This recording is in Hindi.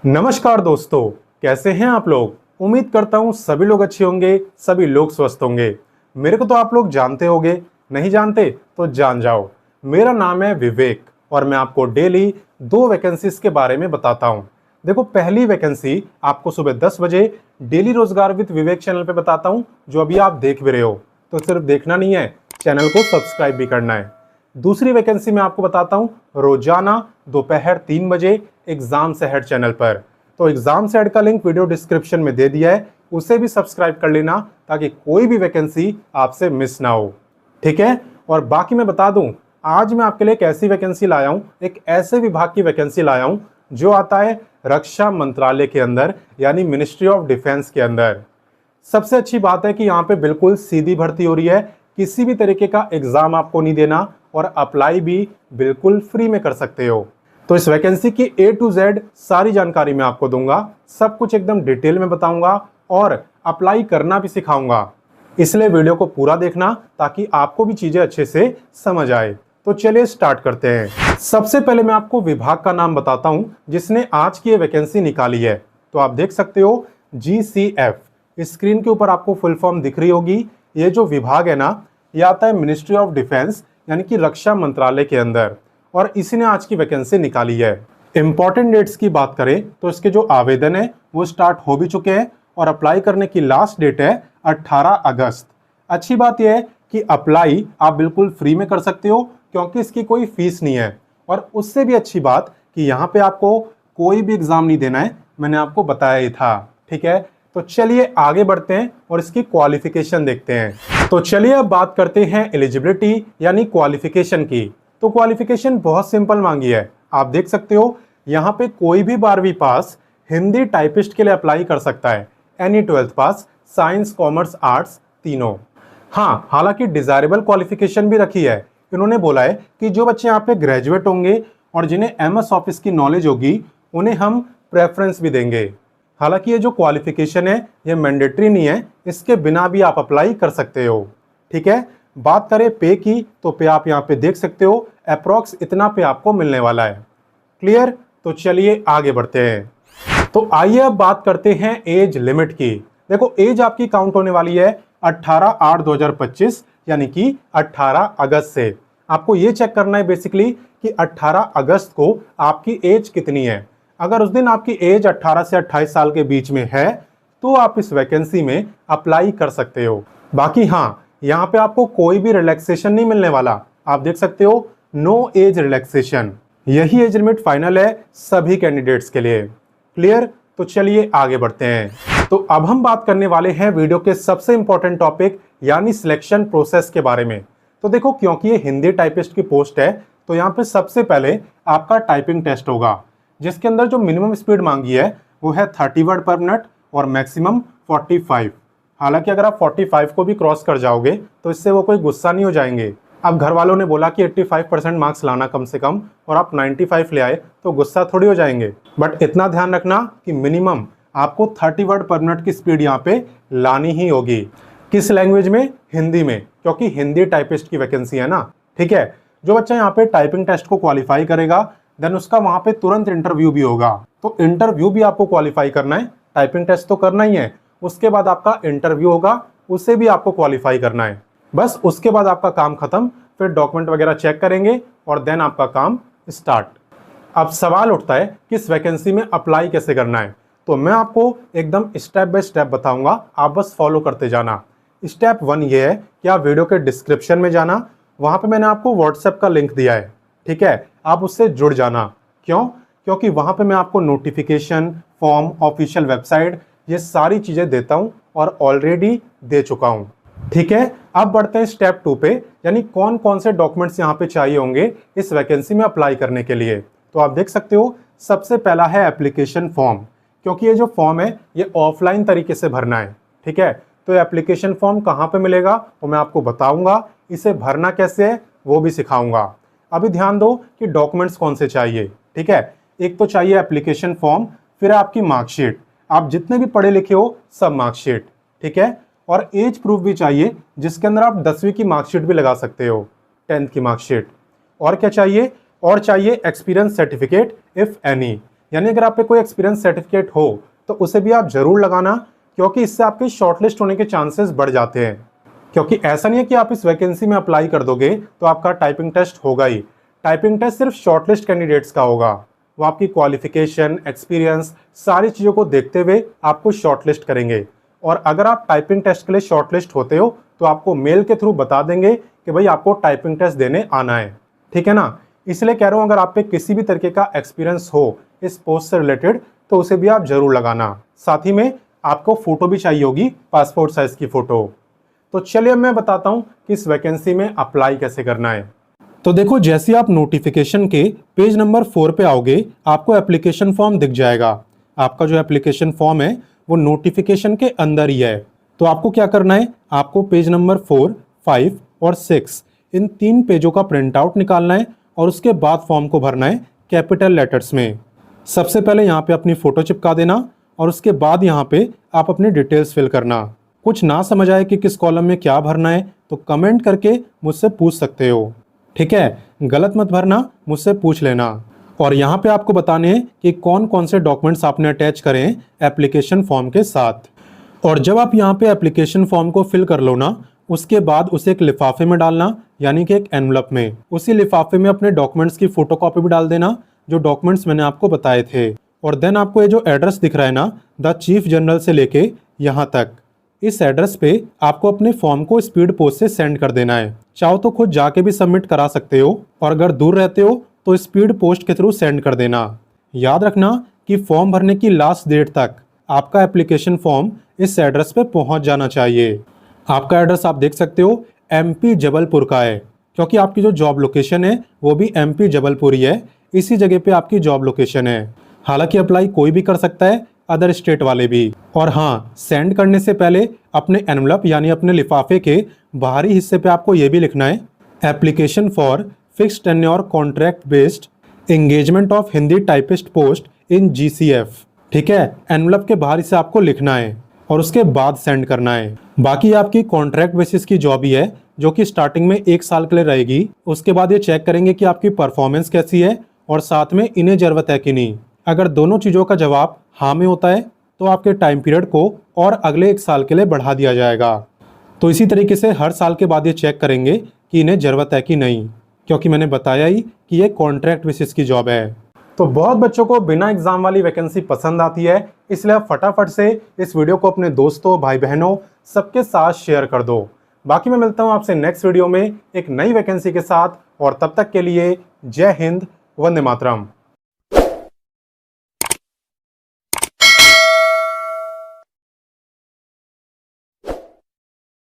नमस्कार दोस्तों, कैसे हैं आप लोग। उम्मीद करता हूं सभी लोग अच्छे होंगे, सभी लोग स्वस्थ होंगे। मेरे को तो आप लोग जानते होंगे, नहीं जानते तो जान जाओ। मेरा नाम है विवेक और मैं आपको डेली 2 वैकेंसीज के बारे में बताता हूं। देखो, पहली वैकेंसी आपको सुबह 10 बजे डेली रोजगार विद विवेक चैनल पे बताता हूं, जो अभी आप देख भी रहे हो। तो सिर्फ देखना नहीं है, चैनल को सब्सक्राइब भी करना है। दूसरी वैकेंसी मैं आपको बताता हूं रोजाना दोपहर 3 बजे एग्जाम से हेड चैनल पर। तो एग्जाम से हेड का लिंक वीडियो डिस्क्रिप्शन में दे दिया है, उसे भी सब्सक्राइब कर लेना ताकि कोई भी वैकेंसी आपसे मिस ना हो। ठीक है। और बाकी मैं बता दूं, आज मैं आपके लिए एक ऐसी वैकेंसी लाया हूं, एक ऐसे विभाग की वैकेंसी लाया हूं जो आता है रक्षा मंत्रालय के अंदर, यानी मिनिस्ट्री ऑफ डिफेंस के अंदर। सबसे अच्छी बात है कि यहाँ पे बिल्कुल सीधी भर्ती हो रही है, किसी भी तरीके का एग्जाम आपको नहीं देना और अप्लाई भी बिल्कुल फ्री में कर सकते हो। तो इस वैकेंसी की A to Z सारी जानकारी मैं आपको दूंगा, सब कुछ एकदम डिटेल में बताऊंगा और अप्लाई करना भी सिखाऊंगा। इसलिए वीडियो को पूरा देखना ताकि आपको भी चीजें अच्छे से समझ आए। तो चलिए स्टार्ट करते हैं। सबसे पहले मैं आपको विभाग का नाम बताता हूं जिसने आज की ये वैकेंसी निकाली है। तो आप देख सकते हो GCF, स्क्रीन के ऊपर आपको फुल फॉर्म दिख रही होगी। ये जो विभाग है ना, ये आता है मिनिस्ट्री ऑफ डिफेंस यानी कि रक्षा मंत्रालय के अंदर, और इसी ने आज की वैकेंसी निकाली है। इंपॉर्टेंट डेट्स की बात करें तो इसके जो आवेदन है वो स्टार्ट हो भी चुके हैं और अप्लाई करने की लास्ट डेट है 18 अगस्त। अच्छी बात यह है कि अप्लाई आप बिल्कुल फ्री में कर सकते हो क्योंकि इसकी कोई फीस नहीं है। और उससे भी अच्छी बात कि यहाँ पे आपको कोई भी एग्जाम नहीं देना है, मैंने आपको बताया ही था। ठीक है। तो चलिए आगे बढ़ते हैं और इसकी क्वालिफिकेशन देखते हैं। तो चलिए अब बात करते हैं एलिजिबिलिटी यानी क्वालिफिकेशन की। तो क्वालिफिकेशन बहुत सिंपल मांगी है। आप देख सकते हो यहाँ पे कोई भी 12वीं पास हिंदी टाइपिस्ट के लिए अप्लाई कर सकता है, एनी 12th पास, साइंस कॉमर्स आर्ट्स तीनों। हाँ, हालांकि डिजायरेबल क्वालिफिकेशन भी रखी है। इन्होंने बोला है कि जो बच्चे यहाँ पे ग्रेजुएट होंगे और जिन्हें MS ऑफिस की नॉलेज होगी उन्हें हम प्रेफरेंस भी देंगे। हालांकि ये जो क्वालिफिकेशन है ये मैंडेटरी नहीं है, इसके बिना भी आप अप्लाई कर सकते हो। ठीक है। बात करें पे की, तो पे आप यहाँ पे देख सकते हो अप्रोक्स इतना पे आपको मिलने वाला है। क्लियर। तो चलिए आगे बढ़ते हैं। तो आइए अब बात करते हैं एज लिमिट की। देखो, एज आपकी काउंट होने वाली है 18/8/2025 यानी कि 18 अगस्त से। आपको ये चेक करना है बेसिकली कि 18 अगस्त को आपकी एज कितनी है। अगर उस दिन आपकी एज 18 से 28 साल के बीच में है तो आप इस वैकेंसी में अप्लाई कर सकते हो। बाकी हाँ, यहाँ पे आपको कोई भी रिलैक्सेशन नहीं मिलने वाला। आप देख सकते हो नो एज रिलैक्सेशन, यही एज लिमिट फाइनल है सभी कैंडिडेट्स के लिए। क्लियर। तो चलिए आगे बढ़ते हैं। तो अब हम बात करने वाले हैं वीडियो के सबसे इंपॉर्टेंट टॉपिक यानी सिलेक्शन प्रोसेस के बारे में। तो देखो, क्योंकि ये हिंदी टाइपिस्ट की पोस्ट है तो यहाँ पे सबसे पहले आपका टाइपिंग टेस्ट होगा, जिसके अंदर जो मिनिमम स्पीड मांगी है वो है 30 वर्ड पर मिनट और मैक्सिमम 45। हालांकि अगर आप 45 को भी क्रॉस कर जाओगे तो इससे वो कोई गुस्सा नहीं हो जाएंगे। अब घर वालों ने बोला कि 85% मार्क्स लाना कम से कम और आप 95 ले आए तो गुस्सा थोड़ी हो जाएंगे। बट इतना ध्यान रखना कि मिनिमम आपको 30 वर्ड पर मिनट की स्पीड यहाँ पे लानी ही होगी। किस लैंग्वेज में? हिंदी में, क्योंकि हिंदी टाइपिस्ट की वैकेंसी है ना। ठीक है। जो बच्चा यहाँ पे टाइपिंग टेस्ट को क्वालिफाई करेगा देन उसका वहां पे तुरंत इंटरव्यू भी होगा। तो इंटरव्यू भी आपको क्वालिफाई करना है, टाइपिंग टेस्ट तो करना ही है, उसके बाद आपका इंटरव्यू होगा, उसे भी आपको क्वालिफाई करना है। बस उसके बाद आपका काम खत्म, फिर डॉक्यूमेंट वगैरह चेक करेंगे और देन आपका काम स्टार्ट। अब सवाल उठता है कि इस वैकेंसी में अप्लाई कैसे करना है। तो मैं आपको एकदम स्टेप बाय स्टेप बताऊंगा, आप बस फॉलो करते जाना। स्टेप 1 ये है कि आप वीडियो के डिस्क्रिप्शन में जाना, वहां पे मैंने आपको व्हाट्सएप का लिंक दिया है। ठीक है। आप उससे जुड़ जाना। क्यों? क्योंकि वहां पे मैं आपको नोटिफिकेशन, फॉर्म, ऑफिशियल वेबसाइट, ये सारी चीजें देता हूं और ऑलरेडी दे चुका हूं। ठीक है। अब बढ़ते हैं स्टेप 2 पे, यानी कौन कौन से डॉक्यूमेंट्स यहाँ पे चाहिए होंगे इस वैकेंसी में अप्लाई करने के लिए। तो आप देख सकते हो सबसे पहला है एप्लीकेशन फॉर्म, क्योंकि ये जो फॉर्म है ये ऑफलाइन तरीके से भरना है। ठीक है। तो एप्लीकेशन फॉर्म कहाँ पे मिलेगा वो मैं आपको बताऊंगा, इसे भरना कैसे है वो भी सिखाऊंगा। अभी ध्यान दो कि डॉक्यूमेंट्स कौन से चाहिए। ठीक है। एक तो चाहिए एप्लीकेशन फॉर्म, फिर आपकी मार्कशीट, आप जितने भी पढ़े लिखे हो सब मार्कशीट। ठीक है। और एज प्रूफ भी चाहिए जिसके अंदर आप 10वीं की मार्कशीट भी लगा सकते हो, 10th की मार्कशीट। और क्या चाहिए? और चाहिए एक्सपीरियंस सर्टिफिकेट इफ एनी, यानी अगर आप पे कोई एक्सपीरियंस सर्टिफिकेट हो तो उसे भी आप जरूर लगाना, क्योंकि इससे आपके शॉर्टलिस्ट होने के चांसेस बढ़ जाते हैं। क्योंकि ऐसा नहीं है कि आप इस वैकेंसी में अप्लाई कर दोगे तो आपका टाइपिंग टेस्ट होगा ही। टाइपिंग टेस्ट सिर्फ शॉर्टलिस्ट कैंडिडेट्स का होगा। वो आपकी क्वालिफिकेशन, एक्सपीरियंस, सारी चीज़ों को देखते हुए आपको शॉर्टलिस्ट करेंगे। और अगर आप टाइपिंग टेस्ट के लिए शॉर्टलिस्ट होते हो तो आपको मेल के थ्रू बता देंगे कि भाई आपको टाइपिंग टेस्ट देने आना है, ठीक है ना। इसलिए कह रहा हूँ, अगर आप पे किसी भी तरीके का एक्सपीरियंस हो इस पोस्ट से रिलेटेड तो उसे भी आप जरूर लगाना। साथ ही में आपको फोटो भी चाहिए होगी, पासपोर्ट साइज की फोटो। तो चलिए अब मैं बताता हूँ कि इस वैकेंसी में अप्लाई कैसे करना है। तो देखो, जैसे आप नोटिफिकेशन के पेज नंबर 4 पे आओगे, आपको एप्लीकेशन फॉर्म दिख जाएगा। आपका जो एप्लीकेशन फॉर्म है वो नोटिफिकेशन के अंदर ही है। तो आपको क्या करना है, आपको पेज नंबर 4, 5 और 6 इन 3 पेजों का प्रिंट आउट निकालना है और उसके बाद फॉर्म को भरना है कैपिटल लेटर्स में। सबसे पहले यहाँ पे अपनी फोटो चिपका देना और उसके बाद यहाँ पे आप अपनी डिटेल्स फिल करना। कुछ ना समझ आए कि किस कॉलम में क्या भरना है तो कमेंट करके मुझसे पूछ सकते हो, ठीक है। गलत मत भरना, मुझसे पूछ लेना। और यहाँ पे आपको बताने हैं कि कौन कौन से डॉक्यूमेंट्स आपने अटैच करें एप्लीकेशन फॉर्म के साथ। और जब आप यहाँ पे एप्लीकेशन फॉर्म को फिल कर लो ना, उसके बाद उसे एक लिफाफे में डालना, यानी कि एक एनवलप में। उसी लिफाफे में अपने डॉक्यूमेंट्स की फोटोकॉपी भी डाल देना, जो डॉक्यूमेंट्स मैंने आपको बताए थे। और देन आपको ये जो एड्रेस दिख रहा है ना, द चीफ जनरल से लेके यहाँ तक, इस एड्रेस पे आपको अपने फॉर्म को स्पीड पोस्ट से सेंड कर देना है। चाहो तो खुद जाके भी सबमिट करा सकते हो, और अगर दूर रहते हो तो स्पीड पोस्ट के थ्रू सेंड कर देना। याद रखना कि फॉर्म भरने की लास्ट डेट तक आपका एप्लीकेशन फॉर्म इस एड्रेस पे पहुंच जाना चाहिए। आपका एड्रेस आप देख सकते हो MP जबलपुर का है, क्योंकि आपकी जो जॉब लोकेशन है वो भी MP जबलपुर ही है। इसी जगह पे आपकी जॉब लोकेशन है। हालांकि अप्लाई कोई भी कर सकता है, अदर स्टेट वाले भी। और हाँ, सेंड करने से पहले अपने एनवलप यानी अपने लिफाफे के बाहरी हिस्से पे आपको ये भी लिखना है, application for fixed tenure contract based engagement of Hindi typist post in GCF, ठीक है। एनवलप के बाहर इसे आपको लिखना है और उसके बाद सेंड करना है। बाकी आपकी कॉन्ट्रैक्ट बेसिस की जॉब ही है, जो कि स्टार्टिंग में 1 साल के लिए रहेगी। उसके बाद ये चेक करेंगे कि आपकी परफॉर्मेंस कैसी है और साथ में इन्हें जरूरत है कि नहीं। अगर दोनों चीज़ों का जवाब हाँ में होता है तो आपके टाइम पीरियड को और अगले 1 साल के लिए बढ़ा दिया जाएगा। तो इसी तरीके से हर साल के बाद ये चेक करेंगे कि इन्हें ज़रूरत है कि नहीं, क्योंकि मैंने बताया ही कि ये कॉन्ट्रैक्ट बेसिस की जॉब है। तो बहुत बच्चों को बिना एग्जाम वाली वैकेंसी पसंद आती है, इसलिए आप फटाफट से इस वीडियो को अपने दोस्तों, भाई बहनों सबके साथ शेयर कर दो। बाकी मैं मिलता हूँ आपसे नेक्स्ट वीडियो में एक नई वैकेंसी के साथ, और तब तक के लिए जय हिंद, वंदे मातरम।